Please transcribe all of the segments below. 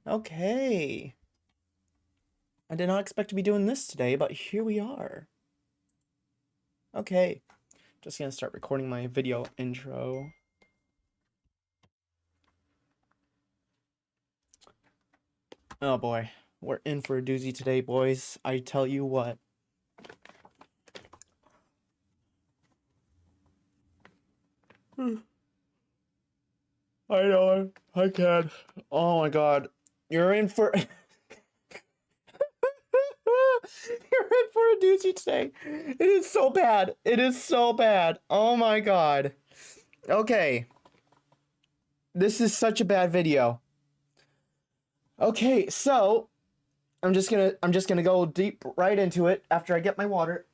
Okay. I did not expect to be doing this today, but here we are. Okay. Just gonna start recording my video intro. Oh boy. We're in for a doozy today, boys. I tell you what. I know, I can. Oh my god. You're in for... You're in for a doozy today. It is so bad. It is so bad. Oh my god. Okay. This is such a bad video. Okay, so I'm just gonna go deep right into it after I get my water.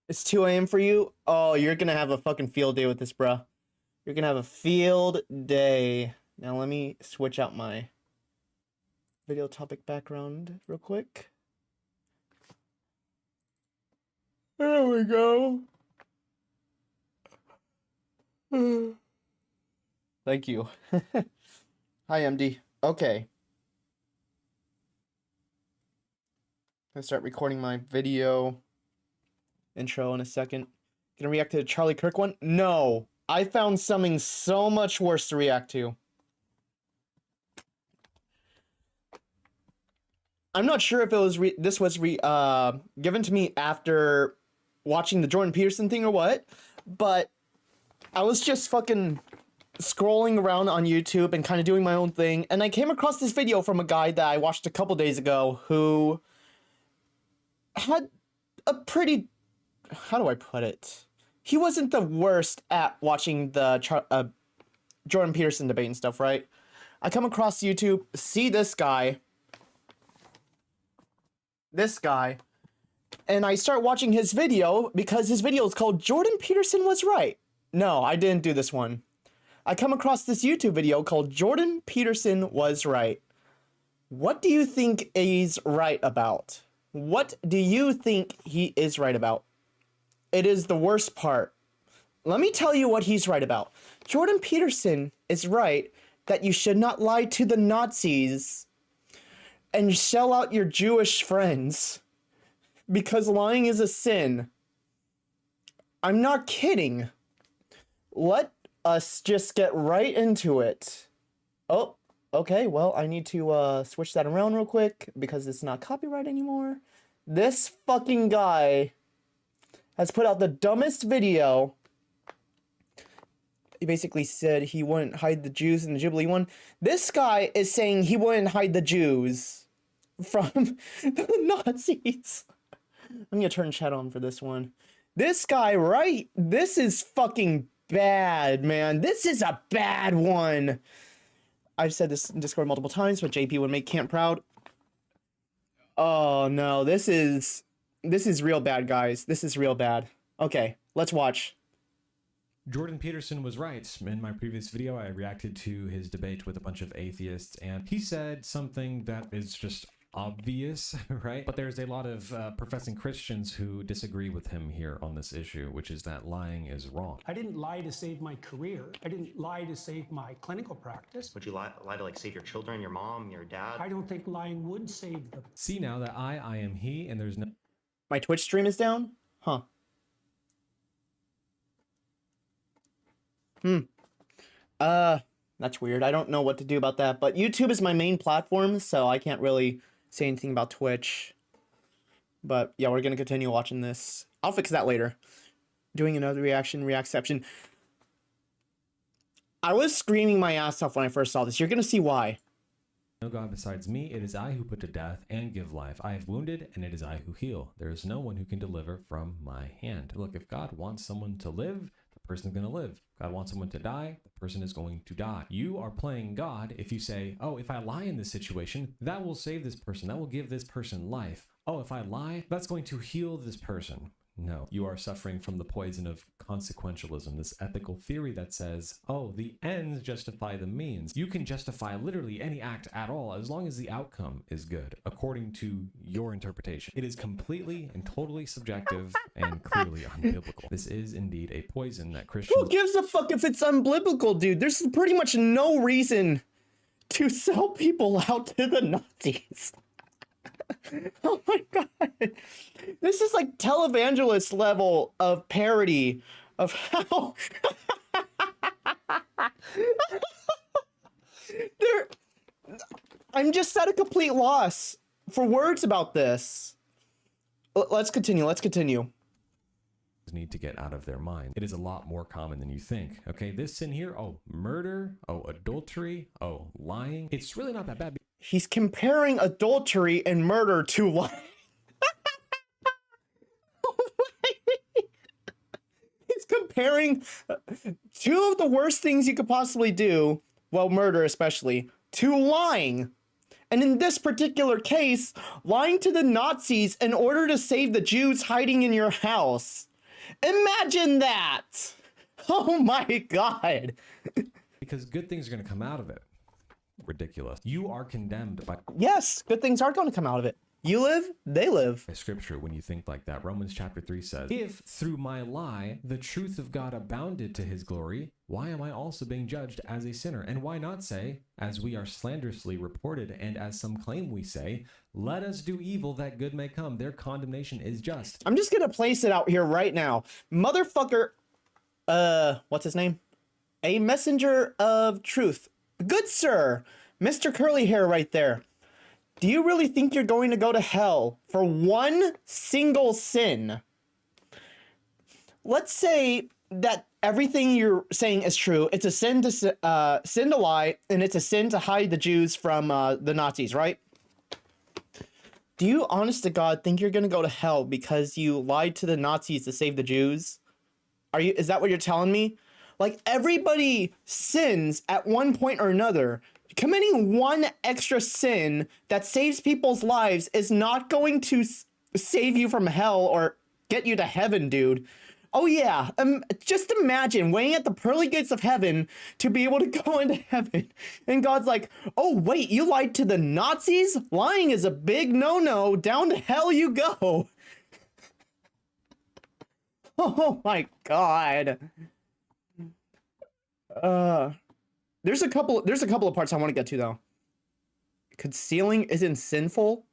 It's 2 a.m. for you? Oh, you're gonna have a fucking field day with this, bruh. You're gonna have a field day. Now let me switch out my video topic background real quick. There we go. Thank you. Hi, MD. Okay. I'm gonna start recording my video intro in a second. Gonna react to the Charlie Kirk one? No! I found something so much worse to react to. I'm not sure if it was this was given to me after watching the Jordan Peterson thing or what, but I was just fucking scrolling around on YouTube and kind of doing my own thing, and I came across this video from a guy that I watched a couple days ago who had a pretty, how do I put it? He wasn't the worst at watching the Jordan Peterson debate and stuff, right? I come across YouTube, see this guy, and I start watching his video because his video is called Jordan Peterson Was Right. No, I didn't do this one. I come across this YouTube video called Jordan Peterson Was Right. What do you think he's right about? What do you think he is right about? It is the worst part. Let me tell you what he's right about. Jordan Peterson is right that you should not lie to the Nazis and sell out your Jewish friends because lying is a sin. I'm not kidding. Let us just get right into it. Oh, okay, well, I need to switch that around real quick because it's not copyright anymore. This fucking guy has put out the dumbest video. He basically said he wouldn't hide the Jews in the Jubilee one. This guy is saying he wouldn't hide the Jews from the Nazis. I'm gonna turn chat on for this one. This guy, right? This is fucking bad, man. This is a bad one. I've said this in Discord multiple times, but JP would make Camp proud. Oh no, this is real bad, guys. This is real bad. Okay, let's watch. Jordan Peterson was right. In my previous video, I reacted to his debate with a bunch of atheists, and he said something that is just obvious, right? But there's a lot of professing Christians who disagree with him here on this issue, which is that lying is wrong. I didn't lie to save my career. I didn't lie to save my clinical practice. Would you lie to like save your children, your mom, your dad? I don't think lying would save them. See now that I am he, and there's no... My Twitch stream is down? Huh. That's weird. I don't know what to do about that, but YouTube is my main platform, so I can't really say anything about Twitch. But yeah, we're gonna continue watching this. I'll fix that later. Doing another reaction. I was screaming my ass off when I first saw this. You're gonna see why. No God besides me, it is I who put to death and give life. I have wounded, and it is I who heal. There is no one who can deliver from my hand. Look, if God wants someone to live, the person's going to live. God wants someone to die, the person is going to die. You are playing God if you say, oh, if I lie in this situation, that will save this person. That will give this person life. Oh, if I lie, that's going to heal this person. No, you are suffering from the poison of consequentialism, this ethical theory that says, oh, the ends justify the means. You can justify literally any act at all as long as the outcome is good, according to your interpretation. It is completely and totally subjective and clearly unbiblical. This is indeed a poison that Christians... Who gives a fuck if it's unbiblical, dude? There's pretty much no reason to sell people out to the Nazis. Oh my god. This is like televangelist level of parody of how I'm just at a complete loss for words about this. Let's continue. need to get out of their mind. It is a lot more common than you think. Okay, this sin here, oh, murder, oh, adultery, oh, lying. It's really not that bad. He's comparing adultery and murder to lying. He's comparing two of the worst things you could possibly do, well, murder especially, to lying. And in this particular case, lying to the Nazis in order to save the Jews hiding in your house. Imagine that! Oh my god. Because good things are going to come out of it. Ridiculous. You are condemned by... Yes, good things are going to come out of it. You live, they live. By scripture when you think like that. Romans chapter 3 says, if through my lie the truth of God abounded to his glory, why am I also being judged as a sinner? And why not say, as we are slanderously reported and as some claim we say, let us do evil that good may come. Their condemnation is just. I'm just going to place it out here right now. Motherfucker, what's his name? A messenger of truth. Good sir, Mr. Curly Hair right there. Do you really think you're going to go to hell for one single sin? Let's say that everything you're saying is true. It's a sin to lie, and it's a sin to hide the Jews from the Nazis, right? Do you, honest to God, think you're going to go to hell because you lied to the Nazis to save the Jews? Is that what you're telling me? Like, everybody sins at one point or another. Committing one extra sin that saves people's lives is not going to save you from hell or get you to heaven, dude. Oh yeah, just imagine waiting at the pearly gates of heaven to be able to go into heaven. And God's like, oh wait, you lied to the Nazis? Lying is a big no-no. Down to hell you go. Oh my God. There's a couple of parts I want to get to though. Concealing isn't sinful.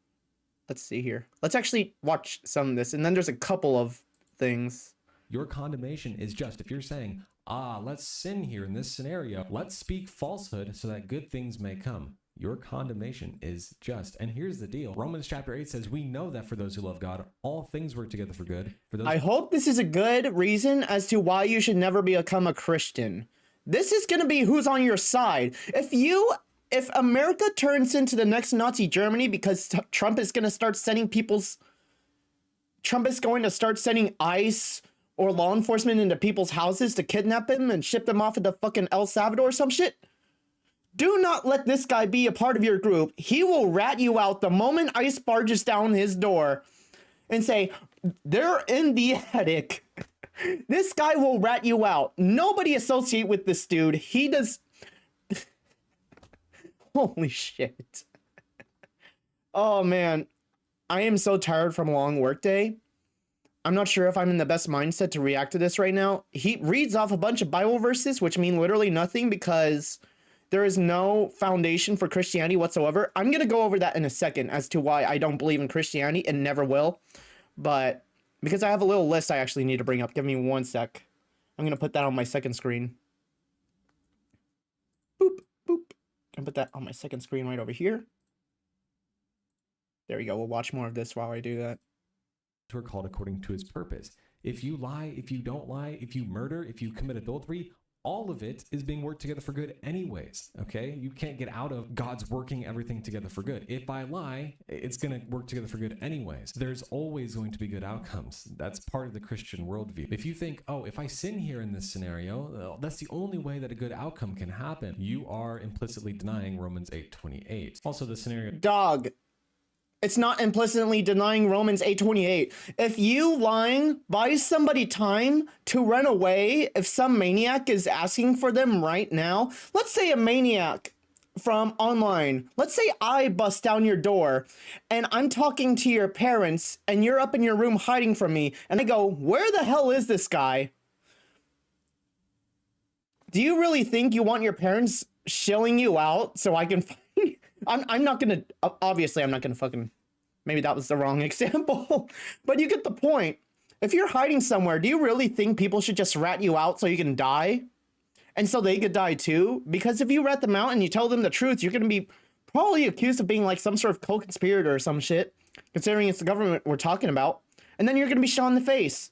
Let's see here. Let's actually watch some of this, and then there's a couple of things. Your condemnation is just. If you're saying, let's sin here in this scenario, let's speak falsehood so that good things may come. Your condemnation is just. And here's the deal. Romans chapter 8 says, we know that for those who love God, all things work together for good. For those I hope this is a good reason as to why you should never become a Christian. This is going to be who's on your side. If America turns into the next Nazi Germany because Trump is going to start sending ICE or law enforcement into people's houses to kidnap them and ship them off into fucking El Salvador or some shit, do not let this guy be a part of your group. He will rat you out the moment ICE barges down his door and say, they're in the attic. This guy will rat you out. Nobody associate with this dude. He does... Holy shit. Oh, man. I am so tired from a long workday. I'm not sure if I'm in the best mindset to react to this right now. He reads off a bunch of Bible verses, which mean literally nothing because there is no foundation for Christianity whatsoever. I'm going to go over that in a second as to why I don't believe in Christianity and never will. But... because I have a little list I actually need to bring up. Give me one sec. I'm going to put that on my second screen. Boop, boop. I'm put that on my second screen right over here. There we go. We'll watch more of this while I do that. Are called according to his purpose. If you lie, if you don't lie, if you murder, if you commit adultery, all of it is being worked together for good anyways, okay? You can't get out of God's working everything together for good. If I lie, it's going to work together for good anyways. There's always going to be good outcomes. That's part of the Christian worldview. If you think, oh, if I sin here in this scenario, that's the only way that a good outcome can happen, you are implicitly denying Romans 8:28. Also, the scenario... Dog, It's not implicitly denying Romans 8:28. If you lying buys somebody time to run away, if some maniac is asking for them right now, let's say a maniac from online, let's say I bust down your door and I'm talking to your parents and you're up in your room hiding from me and I go, where the hell is this guy? Do you really think you want your parents shilling you out so I can I'm not gonna, obviously I'm not gonna fucking, maybe that was the wrong example, but you get the point. If you're hiding somewhere, do you really think people should just rat you out so you can die? And so they could die too? Because if you rat them out and you tell them the truth, you're gonna be probably accused of being like some sort of co-conspirator or some shit, considering it's the government we're talking about. And then you're gonna be shot in the face.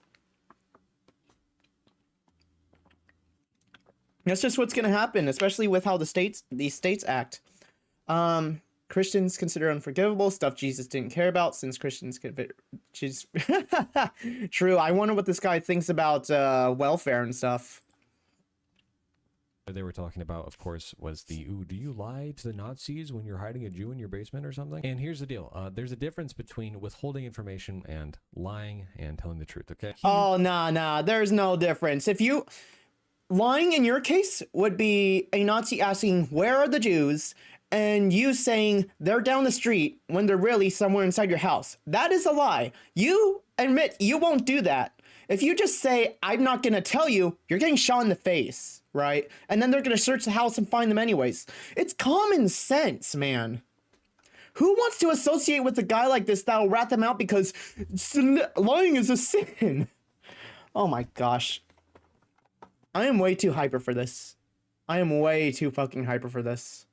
That's just what's gonna happen, especially with how these states act. Christians consider unforgivable stuff Jesus didn't care about, since Christians could she's true. I wonder what this guy thinks about welfare and stuff. They were talking about, of course, was the, ooh, do you lie to the Nazis when you're hiding a Jew in your basement or something? And here's the deal. There's a difference between withholding information and lying and telling the truth, okay? Oh, nah, there's no difference. If you... Lying in your case would be a Nazi asking, where are the Jews? And you saying they're down the street when they're really somewhere inside your house. That is a lie. You admit you won't do that. If you just say, I'm not going to tell you, you're getting shot in the face, right? And then they're going to search the house and find them anyways. It's common sense, man. Who wants to associate with a guy like this that'll rat them out because lying is a sin? Oh my gosh. I am way too hyper for this. I am way too fucking hyper for this.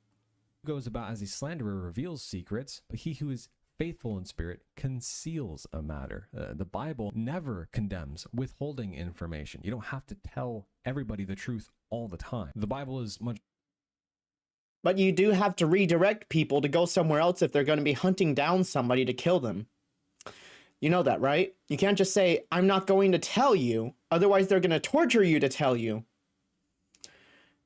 Goes about as a slanderer reveals secrets, but he who is faithful in spirit conceals a matter. The Bible never condemns withholding information. You don't have to tell everybody the truth all the time. The Bible is much... But you do have to redirect people to go somewhere else if they're going to be hunting down somebody to kill them. You know that, right? You can't just say, I'm not going to tell you. Otherwise, they're going to torture you to tell you.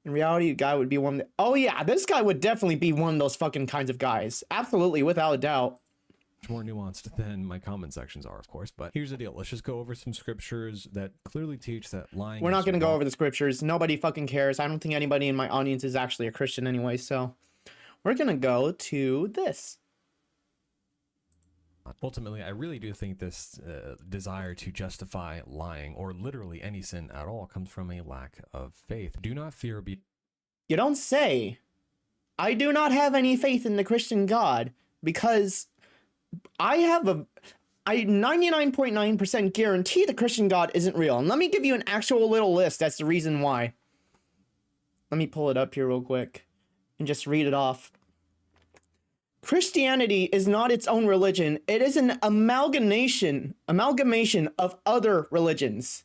In reality, the guy would be one that... Oh, yeah, this guy would definitely be one of those fucking kinds of guys. Absolutely, without a doubt. more nuanced than my comment sections are, of course. But here's the deal. Let's just go over some scriptures that clearly teach that lying... We're not going to go over the scriptures. Nobody fucking cares. I don't think anybody in my audience is actually a Christian anyway, so... We're going to go to this. Ultimately, I really do think this desire to justify lying, or literally any sin at all, comes from a lack of faith. Do not fear be... You don't say. I do not have any faith in the Christian God, because I have a... I 99.9% guarantee the Christian God isn't real. And let me give you an actual little list. That's the reason why. Let me pull it up here real quick and just read it off. Christianity is not its own religion. It is an amalgamation of other religions.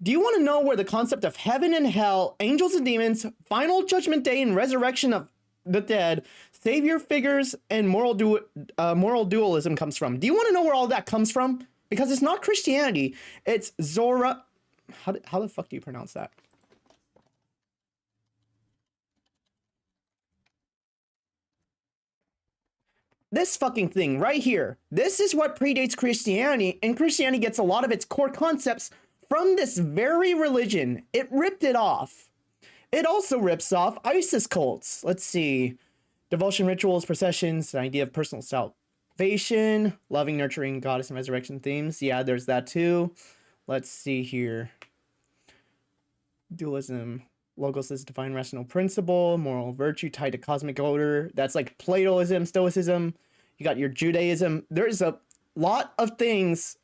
Do you want to know where the concept of heaven and hell, angels and demons, final judgment day and resurrection of the dead, savior figures, and moral dualism comes from? Do you want to know where all that comes from? Because it's not Christianity. It's Zora... How the fuck do you pronounce that? This fucking thing right here. This is what predates Christianity, and Christianity gets a lot of its core concepts from this very religion. It ripped it off. It also rips off ISIS cults. Let's see. Devotion rituals, processions, the idea of personal salvation, loving, nurturing, goddess, and resurrection themes. Yeah, there's that too. Let's see here. Dualism. Logos is divine rational principle, moral virtue tied to cosmic order. That's like Platoism, Stoicism. You got your Judaism. There's a lot of things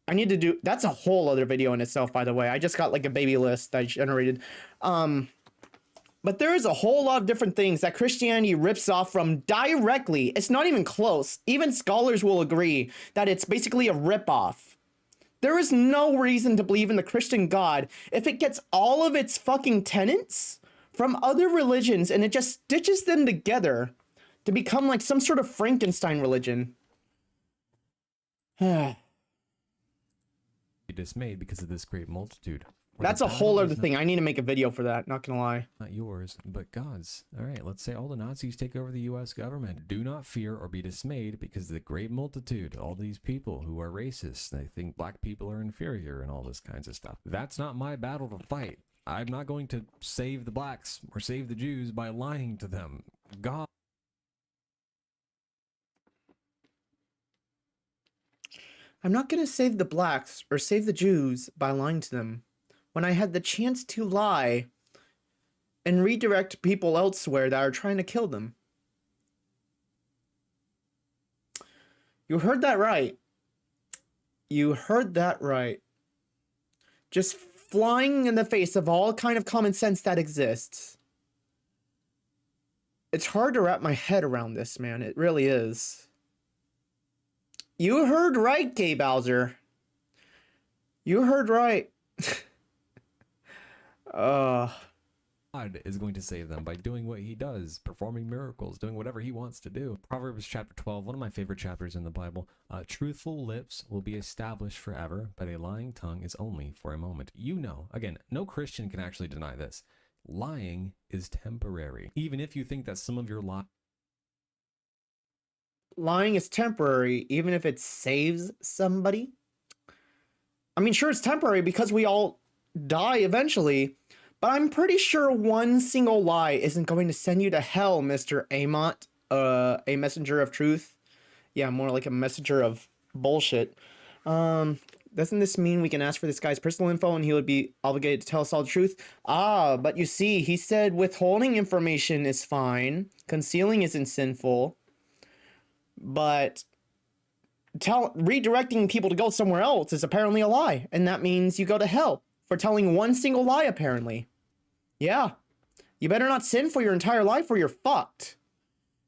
I need to do. That's a whole other video in itself, by the way. I just got like a baby list that I generated. But there is a whole lot of different things that Christianity rips off from directly. It's not even close. Even scholars will agree that it's basically a ripoff. There is no reason to believe in the Christian God if it gets all of its fucking tenets from other religions and it just stitches them together to become like some sort of Frankenstein religion. Dismayed because of this great multitude. That's a whole other thing. I need to make a video for that, not gonna lie. Not yours, but God's. All right, let's say all the Nazis take over the U.S. government. Do not fear or be dismayed, because the great multitude, all these people who are racist, they think black people are inferior and all this kinds of stuff. That's not my battle to fight. I'm not going to save the blacks or save the Jews by lying to them. God. I'm not gonna save the blacks or save the Jews by lying to them, when I had the chance to lie and redirect people elsewhere that are trying to kill them. You heard that right. You heard that right. Just flying in the face of all kind of common sense that exists. It's hard to wrap my head around this, man. It really is. You heard right, Gay Bowser. You heard right. God is going to save them by doing what he does, performing miracles, doing whatever he wants to do. Proverbs chapter 12, one of my favorite chapters in the Bible. Truthful lips will be established forever, but a lying tongue is only for a moment. You know, again, no Christian can actually deny this. Lying is temporary. Even if you think that some of your lying is temporary, even if it saves somebody. I mean, sure, it's temporary because we all die eventually, but I'm pretty sure one single lie isn't going to send you to hell, Mr. Amont, a messenger of truth. Yeah, more like a messenger of bullshit. Doesn't this mean we can ask for this guy's personal info and he would be obligated to tell us all the truth? Ah, but you see, he said withholding information is fine, concealing isn't sinful, but redirecting people to go somewhere else is apparently a lie, and that means you go to hell for telling one single lie, apparently. Yeah. You better not sin for your entire life or you're fucked.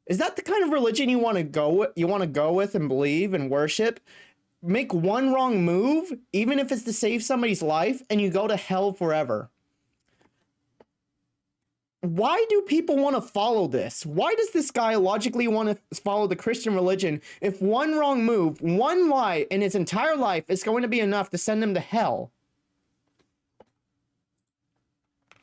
Is that the kind of religion you want to go with and believe and worship? Make one wrong move, even if it's to save somebody's life, and you go to hell forever. Why do people want to follow this? Why does this guy logically want to follow the Christian religion if one wrong move, one lie in his entire life is going to be enough to send him to hell?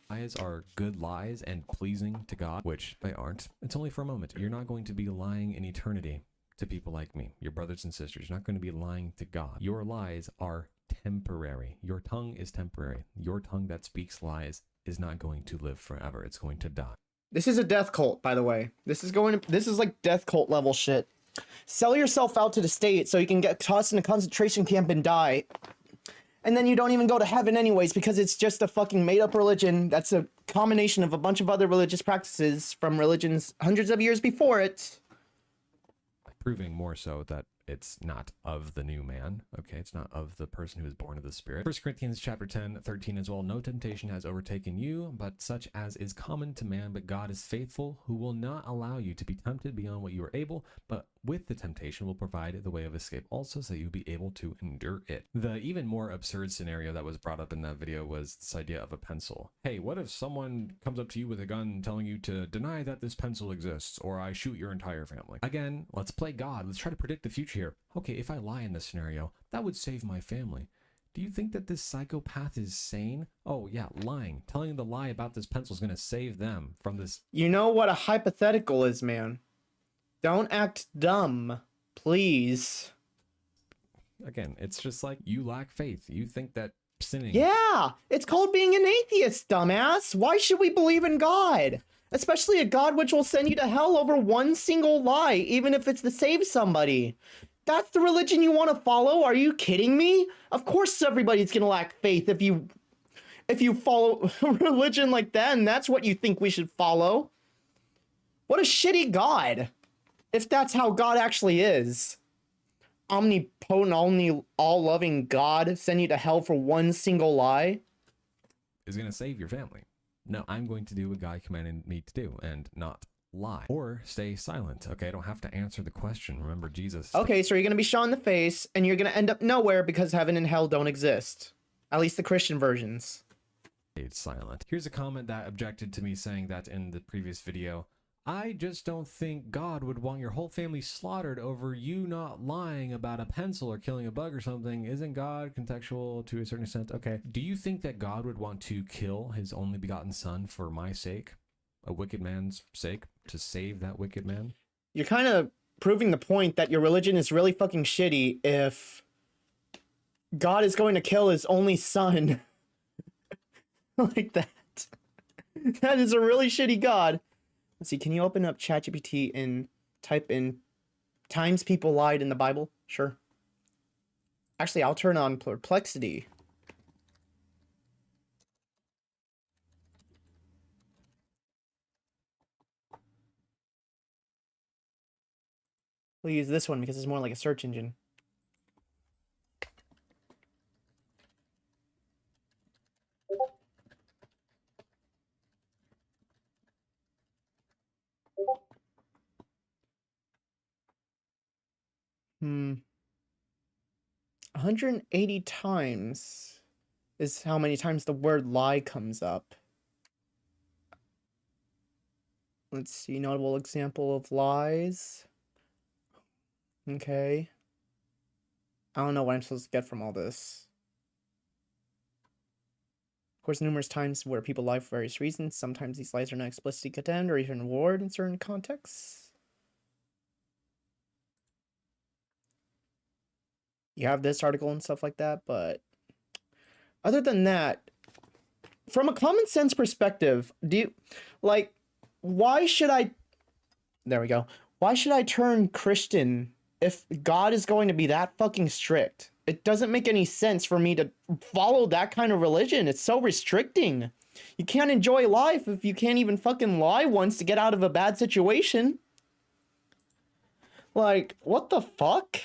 lies are good lies and pleasing to God, which they aren't. It's only for a moment. You're not going to be lying in eternity to people like me, your brothers and sisters. You're not going to be lying to God. Your lies are temporary. Your tongue is temporary. Your tongue that speaks lies is not going to live forever. It's going to die. This is a death cult, by the way. This is like death cult level shit. Sell yourself out to the state so you can get tossed in a concentration camp and die. And then you don't even go to heaven anyways because it's just a fucking made up religion that's a combination of a bunch of other religious practices from religions hundreds of years before it. Proving more so that it's not of the new man. Okay, it's not of the person who is born of the Spirit. 1 Corinthians chapter 10:13 as well. No temptation has overtaken you, but such as is common to man. But God is faithful, who will not allow you to be tempted beyond what you are able, but with the temptation will provide the way of escape also, so you'll be able to endure it. The even more absurd scenario that was brought up in that video was this idea of a pencil. Hey, what if someone comes up to you with a gun telling you to deny that this pencil exists, or I shoot your entire family? Again, let's play God. Let's try to predict the future here. Okay, if I lie in this scenario, that would save my family. Do you think that this psychopath is sane? Oh yeah, lying. Telling the lie about this pencil is going to save them from this. You know what a hypothetical is, man. Don't act dumb, please. Again, it's just like you lack faith. You think that sinning. Yeah, it's called being an atheist, dumbass. Why should we believe in God? Especially a God which will send you to hell over one single lie, even if it's to save somebody. That's the religion you want to follow? Are you kidding me? Of course everybody's gonna lack faith if you follow a religion like that, and that's what you think we should follow. What a shitty God. If that's how God actually is. Omnipotent, all-loving God send you to hell for one single lie? Is going to save your family. No, I'm going to do what God commanded me to do and not lie. Or stay silent. Okay, I don't have to answer the question. Remember Jesus. Okay, so you're going to be shot in the face and you're going to end up nowhere because heaven and hell don't exist. At least the Christian versions. Stayed silent. Here's a comment that objected to me saying that in the previous video, I just don't think God would want your whole family slaughtered over you not lying about a pencil or killing a bug or something. Isn't God contextual to a certain extent? Okay. Do you think that God would want to kill his only begotten son for my sake? A wicked man's sake? To save that wicked man? You're kind of proving the point that your religion is really fucking shitty if God is going to kill his only son like that. That is a really shitty God. Let's see, can you open up ChatGPT and type in times people lied in the Bible? Sure. Actually, I'll turn on Perplexity. We'll use this one because it's more like a search engine. Hmm. 180 times is how many times the word lie comes up. Let's see, notable example of lies. Okay. I don't know what I'm supposed to get from all this. Of course, numerous times where people lie for various reasons. Sometimes these lies are not explicitly condemned or even rewarded in certain contexts. You have this article and stuff like that, but other than that, from a common sense perspective, why should I, there we go. Why should I turn Christian if God is going to be that fucking strict? It doesn't make any sense for me to follow that kind of religion. It's so restricting. You can't enjoy life if you can't even fucking lie once to get out of a bad situation. Like, what the fuck?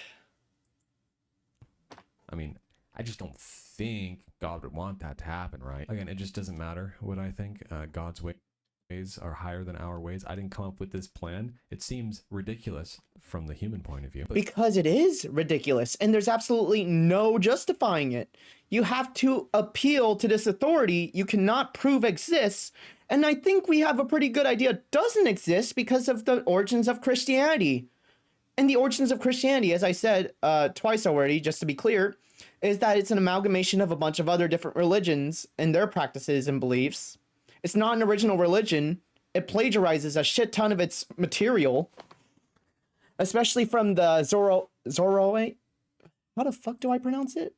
I mean, I just don't think God would want that to happen, right? Again, it just doesn't matter what I think. God's ways are higher than our ways. I didn't come up with this plan. It seems ridiculous from the human point of view. Because it is ridiculous, and there's absolutely no justifying it. You have to appeal to this authority you cannot prove exists, and I think we have a pretty good idea it doesn't exist because of the origins of Christianity. And the origins of Christianity, as I said twice already, just to be clear, is that it's an amalgamation of a bunch of other different religions and their practices and beliefs. It's not an original religion. It plagiarizes a shit ton of its material, especially from the how the fuck do I pronounce it?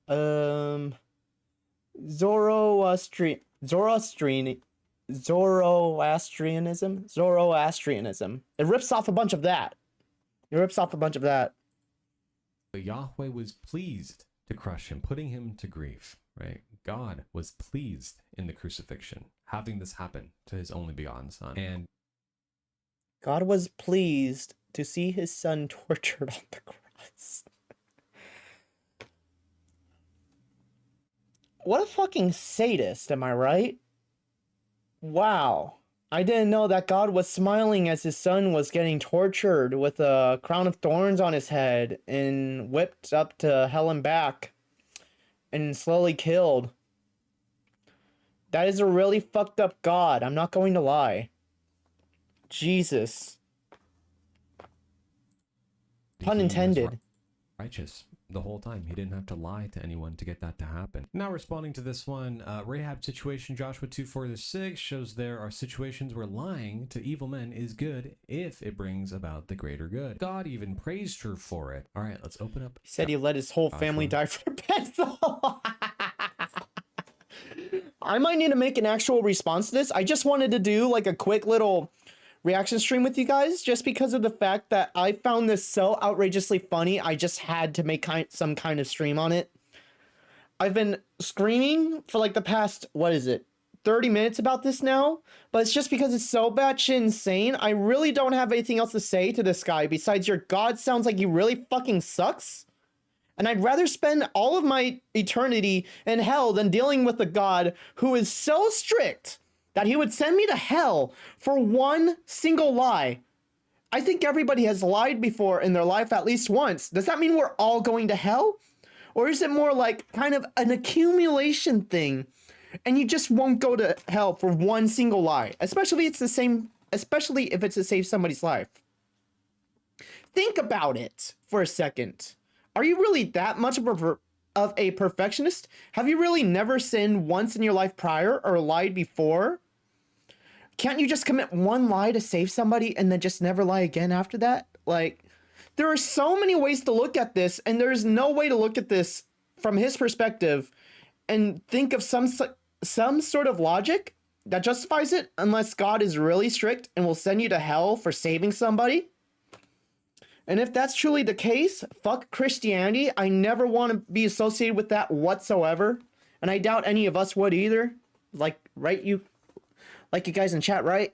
Zoroastrianism. It rips off a bunch of that. Yahweh was pleased to crush him, putting him to grief, right? God was pleased in the crucifixion, having this happen to his only begotten son. And God was pleased to see his son tortured on the cross. What a fucking sadist, am I right? Wow. I didn't know that God was smiling as his son was getting tortured with a crown of thorns on his head and whipped up to hell and back and slowly killed. That is a really fucked up God. I'm not going to lie. Jesus. Pun intended. Righteous the whole time. He didn't have to lie to anyone to get that to happen. Now responding to this one, Rahab situation, Joshua 2:4-6 shows there are situations where lying to evil men is good if it brings about the greater good. God even praised her for it. All right, let's open up. He said he let his whole family die for a pencil. I might need to make an actual response to this. I just wanted to do like a quick little reaction stream with you guys just because of the fact that I found this so outrageously funny. I just had to make some kind of stream on it. I've been screaming for like the past, 30 minutes about this now, but it's just because it's so batshit insane. I really don't have anything else to say to this guy besides your God sounds like he really fucking sucks. And I'd rather spend all of my eternity in hell than dealing with a God who is so strict that he would send me to hell for one single lie. I think everybody has lied before in their life at least once. Does that mean we're all going to hell? Or is it more like kind of an accumulation thing and you just won't go to hell for one single lie, especially if it's to save somebody's life. Think about it for a second. Are you really that much of a perfectionist? Have you really never sinned once in your life prior or lied before? Can't you just commit one lie to save somebody and then just never lie again after that? Like, there are so many ways to look at this, and there's no way to look at this from his perspective and think of some sort of logic that justifies it, unless God is really strict and will send you to hell for saving somebody. And if that's truly the case, fuck Christianity. I never want to be associated with that whatsoever, and I doubt any of us would either. Like, right, you guys in chat, right?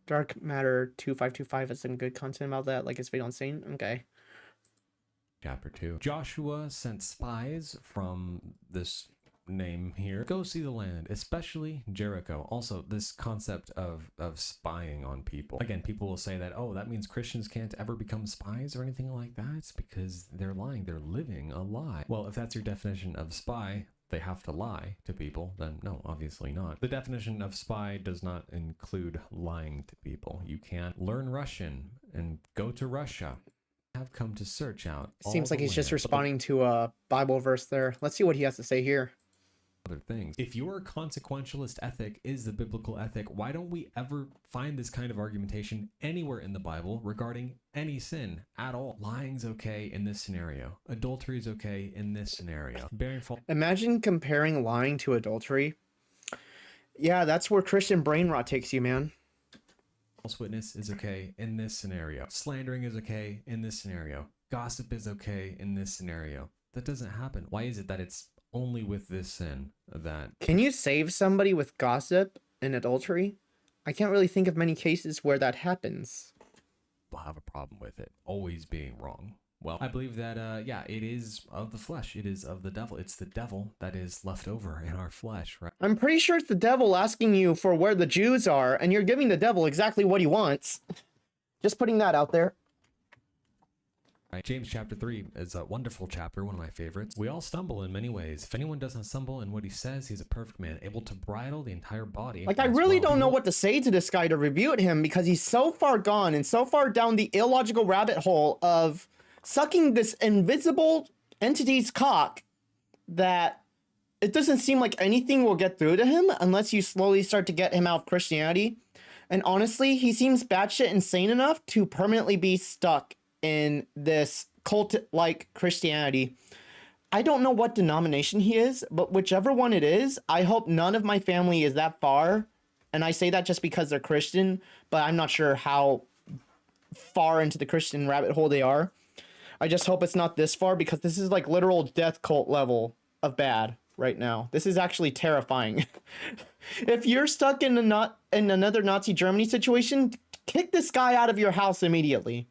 Dark Matter 2525 has some good content about that, like his video on Satan. Okay. Chapter 2. Joshua sent spies from this name here. Go see the land, especially Jericho. Also, this concept of spying on people. Again, people will say that, oh, that means Christians can't ever become spies or anything like that. It's because they're lying. They're living a lie. Well, if that's your definition of spy, they have to lie to people, then no, obviously not. The definition of spy does not include lying to people. You can't learn Russian and go to Russia. Have come to search out. Seems like he's just responding to a Bible verse there. Let's see what he has to say here. Other things. If your consequentialist ethic is the biblical ethic, why don't we ever find this kind of argumentation anywhere in the Bible regarding any sin at all? Lying's okay in this scenario. Adultery is okay in this scenario. Bearing false. Imagine comparing lying to adultery. Yeah, that's where Christian brain rot takes you, man. False witness is okay in this scenario. Slandering is okay in this scenario. Gossip is okay in this scenario. That doesn't happen. Why is it that it's only with this sin that... Can you save somebody with gossip and adultery? I can't really think of many cases where that happens. We'll have a problem with it always being wrong. Well, I believe that, yeah, it is of the flesh. It is of the devil. It's the devil that is left over in our flesh, right? I'm pretty sure it's the devil asking you for where the Jews are, and you're giving the devil exactly what he wants. Just putting that out there. Right. James chapter 3 is a wonderful chapter, one of my favorites. We all stumble in many ways. If anyone doesn't stumble in what he says, he's a perfect man, able to bridle the entire body. Like, I really don't know what to say to this guy to rebuke him, because he's so far gone and so far down the illogical rabbit hole of sucking this invisible entity's cock that it doesn't seem like anything will get through to him unless you slowly start to get him out of Christianity. And honestly, he seems batshit insane enough to permanently be stuck in this cult-like Christianity. I don't know what denomination he is, but whichever one it is, I hope none of my family is that far. And I say that just because they're Christian, but I'm not sure how far into the Christian rabbit hole they are. I just hope it's not this far, because this is like literal death cult level of bad right now. This is actually terrifying. If you're stuck in another Nazi Germany situation, kick this guy out of your house immediately.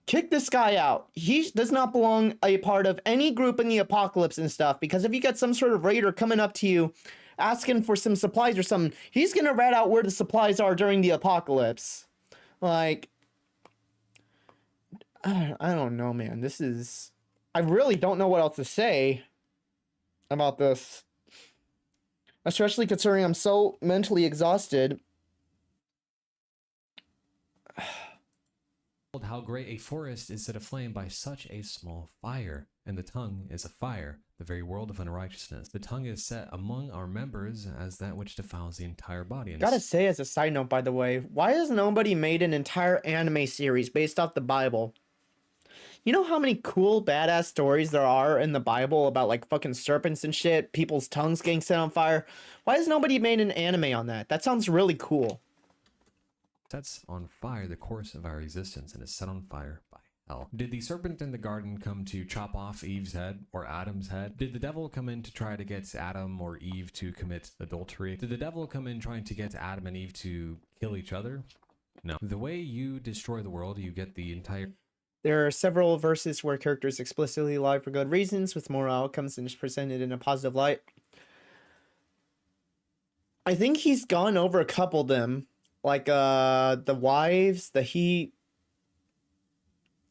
Kick this guy out. He does not belong a part of any group in the apocalypse and stuff, because if you get some sort of raider coming up to you asking for some supplies or something, he's gonna rat out where the supplies are during the apocalypse. Like, I don't know, man. This is... I really don't know what else to say about this. Especially considering I'm so mentally exhausted. How great a forest is set aflame by such a small fire, and the tongue is a fire, the very world of unrighteousness. The tongue is set among our members as that which defiles the entire body. And gotta say, as a side note, by the way, why has nobody made an entire anime series based off the Bible? You know how many cool, badass stories there are in the Bible about, like, fucking serpents and shit, people's tongues getting set on fire? Why has nobody made an anime on that? That sounds really cool. Sets on fire the course of our existence and is set on fire by hell. Did the serpent in the garden come to chop off Eve's head or Adam's head? Did the devil come in to try to get Adam or Eve to commit adultery? Did the devil come in trying to get Adam and Eve to kill each other? No. The way you destroy the world, you get the entire... There are several verses where characters explicitly lie for good reasons, with moral outcomes, and is presented in a positive light. I think he's gone over a couple of them. Like, the wives,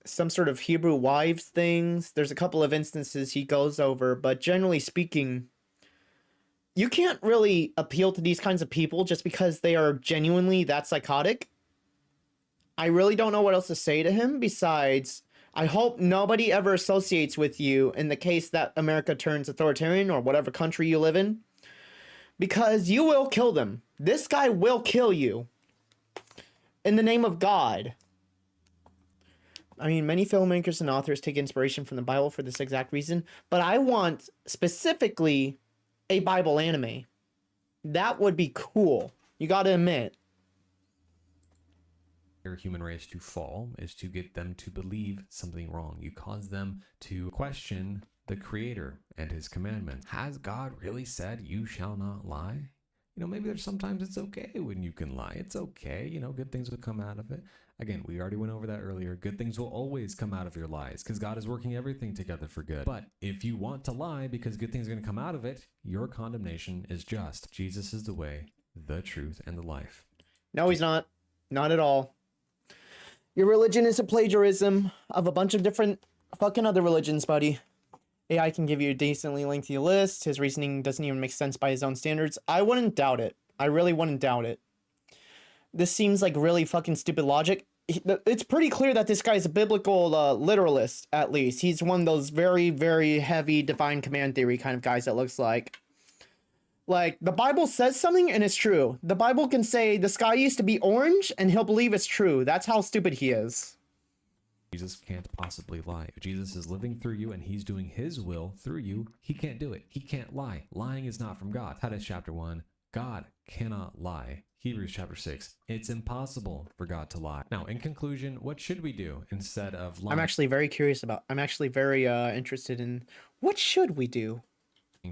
some sort of Hebrew wives things. There's a couple of instances he goes over, but generally speaking, you can't really appeal to these kinds of people just because they are genuinely that psychotic. I really don't know what else to say to him besides, I hope nobody ever associates with you in the case that America turns authoritarian or whatever country you live in, because you will kill them. This guy will kill you in the name of God. I mean, many filmmakers and authors take inspiration from the Bible for this exact reason, but I want specifically a Bible anime. That would be cool. You gotta admit. Your human race to fall is to get them to believe something wrong. You cause them to question the Creator and His commandment. Has God really said you shall not lie? You know, maybe there's sometimes it's okay when you can lie. It's okay. You know, good things will come out of it. Again, we already went over that earlier. Good things will always come out of your lies because God is working everything together for good. But if you want to lie because good things are going to come out of it, your condemnation is just. Jesus is the way, the truth, and the life. No, he's not. Not at all. Your religion is a plagiarism of a bunch of different fucking other religions, buddy. AI can give you a decently lengthy list. His reasoning doesn't even make sense by his own standards. I wouldn't doubt it. I really wouldn't doubt it. This seems like really fucking stupid logic. It's pretty clear that this guy's a biblical literalist, at least. He's one of those very, very heavy divine command theory kind of guys that looks like. Like, the Bible says something and it's true. The Bible can say the sky used to be orange and he'll believe it's true. That's how stupid he is. Jesus can't possibly lie. If Jesus is living through you and he's doing his will through you, he can't do it. He can't lie. Lying is not from God. Titus chapter 1, God cannot lie. Hebrews chapter 6, it's impossible for God to lie. Now, in conclusion, what should we do instead of lying? I'm actually very interested in what should we do?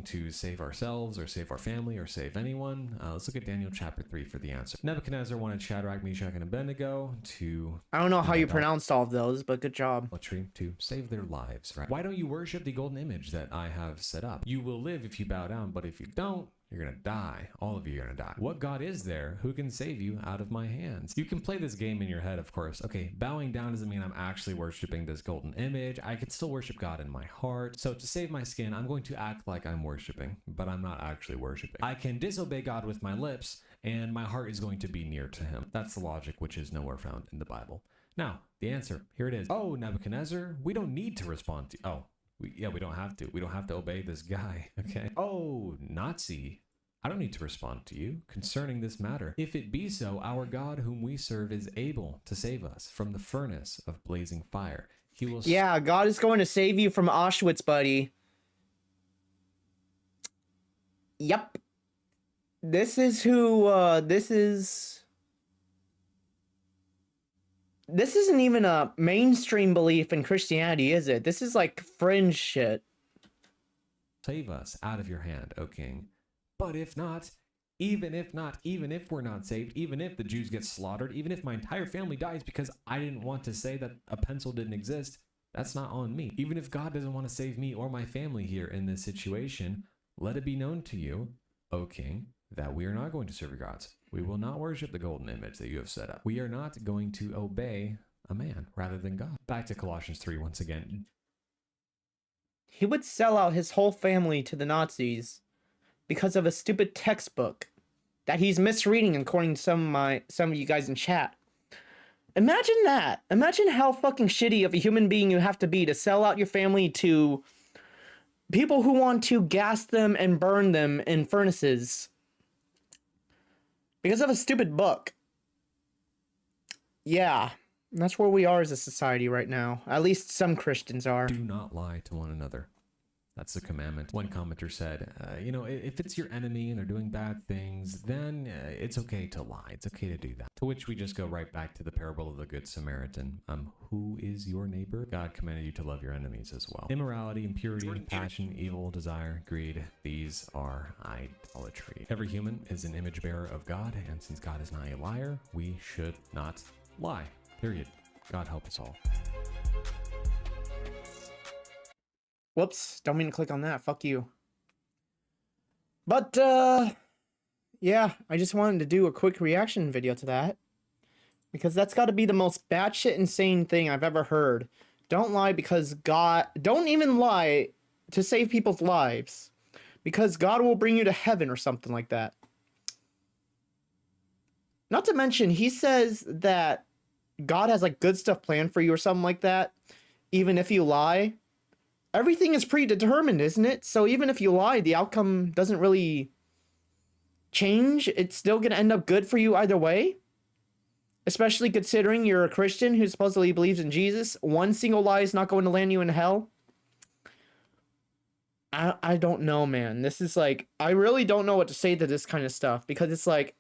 To save ourselves or save our family or save anyone. Let's look at Daniel chapter 3 for the answer. Nebuchadnezzar wanted Shadrach, Meshach, and Abednego to... I don't know how you pronounced all of those, but good job. To save their lives, right? Why don't you worship the golden image that I have set up? You will live if you bow down, but if you don't, you're gonna die. All of you are gonna die. What God is there who can save you out of my hands? You can play this game in your head, of course. Okay, bowing down doesn't mean I'm actually worshiping this golden image. I can still worship God in my heart. So to save my skin, I'm going to act like I'm worshiping, but I'm not actually worshiping. I can disobey God with my lips, and my heart is going to be near to him. That's the logic which is nowhere found in the Bible. Now, the answer, here it is. Oh, Nebuchadnezzar, we don't need to respond to... Oh. We don't have to. We don't have to obey this guy, okay? Oh, Nazi, I don't need to respond to you concerning this matter. If it be so, our God whom we serve is able to save us from the furnace of blazing fire. He will... Yeah, God is going to save you from Auschwitz, buddy. Yep. This is who, This isn't even a mainstream belief in Christianity, is it? This is like fringe shit. Save us out of your hand, O king. But if not, even if we're not saved, even if the Jews get slaughtered, even if my entire family dies because I didn't want to say that a pencil didn't exist, that's not on me. Even if God doesn't want to save me or my family here in this situation, let it be known to you, O king, that we are not going to serve your gods. We will not worship the golden image that you have set up. We are not going to obey a man rather than God. Back to Colossians 3 once again. He would sell out his whole family to the Nazis because of a stupid textbook that he's misreading, according to some of you guys in chat. Imagine that. Imagine how fucking shitty of a human being you have to be to sell out your family to people who want to gas them and burn them in furnaces because of a stupid book. Yeah, that's where we are as a society right now. At least some Christians are. Do not lie to one another. That's the commandment. One commenter said, if it's your enemy and they're doing bad things, then it's okay to lie. It's okay to do that. To which we just go right back to the parable of the Good Samaritan. Who is your neighbor? God commanded you to love your enemies as well. Immorality, impurity, passion, evil, desire, greed, these are idolatry. Every human is an image bearer of God, and since God is not a liar, we should not lie. Period. God help us all. Whoops, don't mean to click on that. Fuck you. But, yeah, I just wanted to do a quick reaction video to that. Because that's got to be the most batshit insane thing I've ever heard. Don't lie because God... Don't even lie to save people's lives. Because God will bring you to heaven or something like that. Not to mention, he says that God has like good stuff planned for you or something like that. Even if you lie. Everything is predetermined, isn't it? So even if you lie, the outcome doesn't really change. It's still going to end up good for you either way. Especially considering you're a Christian who supposedly believes in Jesus. One single lie is not going to land you in hell. I don't know, man. This is like, I really don't know what to say to this kind of stuff. Because it's like,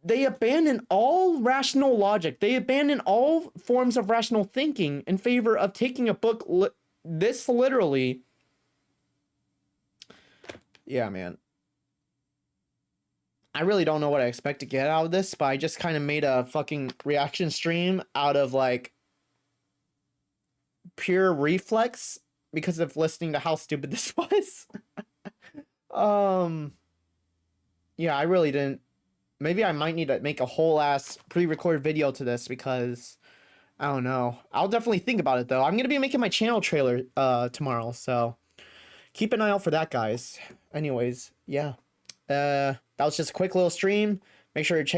they abandon all rational logic. They abandon all forms of rational thinking in favor of taking a book this literally. Yeah, man. I really don't know what I expect to get out of this, but I just kind of made a fucking reaction stream out of like pure reflex because of listening to how stupid this was. Yeah, I really didn't. Maybe I might need to make a whole ass pre-recorded video to this because I don't know. I'll definitely think about it though. I'm going to be making my channel trailer tomorrow, so keep an eye out for that, guys. Anyways, yeah. That was just a quick little stream. Make sure to check